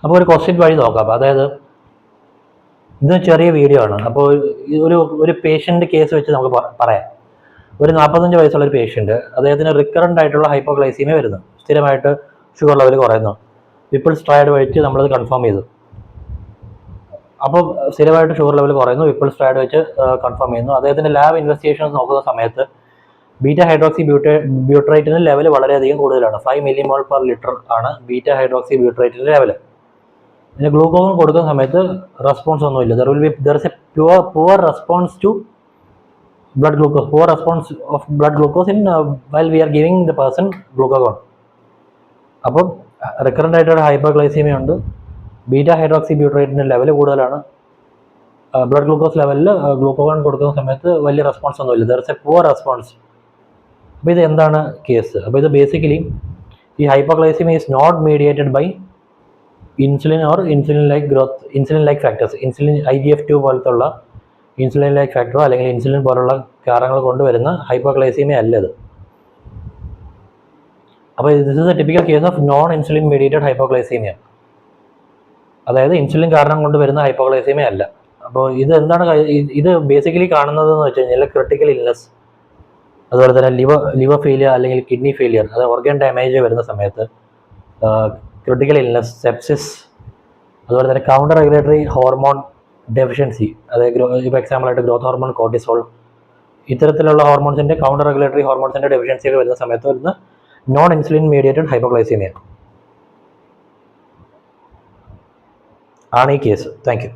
അപ്പോൾ ഒരു ക്വസ്റ്റ്യൻ വഴി നോക്കാം. അതായത് ഇത് ചെറിയ വീഡിയോ ആണ്. അപ്പോൾ ഒരു പേഷ്യൻ്റ് കേസ് വെച്ച് നമുക്ക് പറയാം. ഒരു 45 വയസ്സുള്ള ഒരു പേഷ്യൻ്റ്, അദ്ദേഹത്തിന് റിക്കറൻ്റ് ആയിട്ടുള്ള ഹൈപ്പോഗ്ലൈസീമിയ വരുന്നു. സ്ഥിരമായിട്ട് ഷുഗർ ലെവൽ കുറയുന്നു. വിപ്പിൾസ് ട്രയഡ് വെച്ച് നമ്മളത് കൺഫേം ചെയ്തു. അപ്പോൾ സ്ഥിരമായിട്ട് ഷുഗർ ലെവൽ കുറയുന്നു, വിപ്പിൾസ് ട്രയഡ് വെച്ച് കൺഫേം ചെയ്യുന്നു. അദ്ദേഹത്തിൻ്റെ ലാബ് ഇൻവെസ്റ്റിഗേഷൻസ് നോക്കുന്ന സമയത്ത് ബീറ്റ ഹൈഡ്രോക്സി ബ്യൂട്രേറ്റിൻ്റെ ലെവൽ വളരെയധികം കൂടുതലാണ്. 5 മില്ലിമോൾ പെർ ലിറ്റർ ആണ് ബീറ്റ ഹൈഡ്രോക്സി ബ്യൂട്രേറ്റിൻ്റെ ലെവൽ. പിന്നെ ഗ്ലൂക്കോസ് കൊടുക്കുന്ന സമയത്ത് റെസ്പോൺസ് ഒന്നുമില്ല. There is a poor response to blood glucose, poor response of blood glucose in while we are giving the person glucagon. അപ്പോൾ റിക്കറൻ്റ് ആയിട്ടൊരു ഹൈപ്പോഗ്ലൈസീമിയ ഉണ്ട്, beta hydroxy ബ്യൂട്രേറ്റിൻ്റെ ലെവൽ കൂടുതലാണ്, ബ്ലഡ് ഗ്ലൂക്കോസ് ലെവലിൽ ഗ്ലൂക്കോഗോൺ കൊടുക്കുന്ന സമയത്ത് വലിയ റെസ്പോൺസ് ഒന്നുമില്ല. There is a poor response. അപ്പോൾ ഇത് എന്താണ് കേസ്? അപ്പോൾ ഇത് ബേസിക്കലി ഈ hypoglycaemia is not mediated by insulin or insulin like factors. Insulin IGF-2 പോലത്തുള്ള ഇൻസുലിൻ ലൈക്ക് ഫാക്ടറോ അല്ലെങ്കിൽ ഇൻസുലിൻ പോലുള്ള കാരണങ്ങൾ കൊണ്ടുവരുന്ന ഹൈപ്പോഗ്ലൈസീമിയ അല്ല ഇത്. അപ്പോൾ this is A typical case of non insulin mediated hypoglycaemia. അതായത് ഇൻസുലിൻ കാരണം കൊണ്ടുവരുന്ന ഹൈപ്പോഗ്ലൈസീമിയ അല്ല. അപ്പോൾ ഇത് എന്താണ് ഇത് ബേസിക്കലി കാണുന്നത് എന്ന് വെച്ച് കഴിഞ്ഞാൽ ക്രിട്ടിക്കൽ ഇൽനെസ്, അതുപോലെ തന്നെ ലിവർ ഫെയിലിയർ അല്ലെങ്കിൽ കിഡ്നി ഫെയിലിയർ, അത് ഓർഗൻ ഡാമേജ് വരുന്ന സമയത്ത്, ക്രിട്ടിക്കൽ ഇൽനെസ്, സെപ്സിസ്, അതുപോലെ തന്നെ കൗണ്ടർ റെഗുലേറ്ററി ഹോർമോൺ ഡെഫിഷ്യൻസി, അതായത് ഇപ്പോൾ എക്സാമ്പിളായിട്ട് ഗ്രോത്ത് ഹോർമോൺ, കോർട്ടിസോൾ, ഇത്തരത്തിലുള്ള ഹോർമോൺസിൻ്റെ കൗണ്ടർ റെഗുലേറ്ററി ഹോർമോൺസിൻ്റെ ഡെഫിഷ്യൻസിയൊക്കെ വരുന്ന സമയത്ത് വരുന്ന നോൺ ഇൻസുലിൻ മീഡിയേറ്റഡ് ഹൈപ്പോഗ്ലൈസീമിയ ആണ് ഈ കേസ്. Thank you.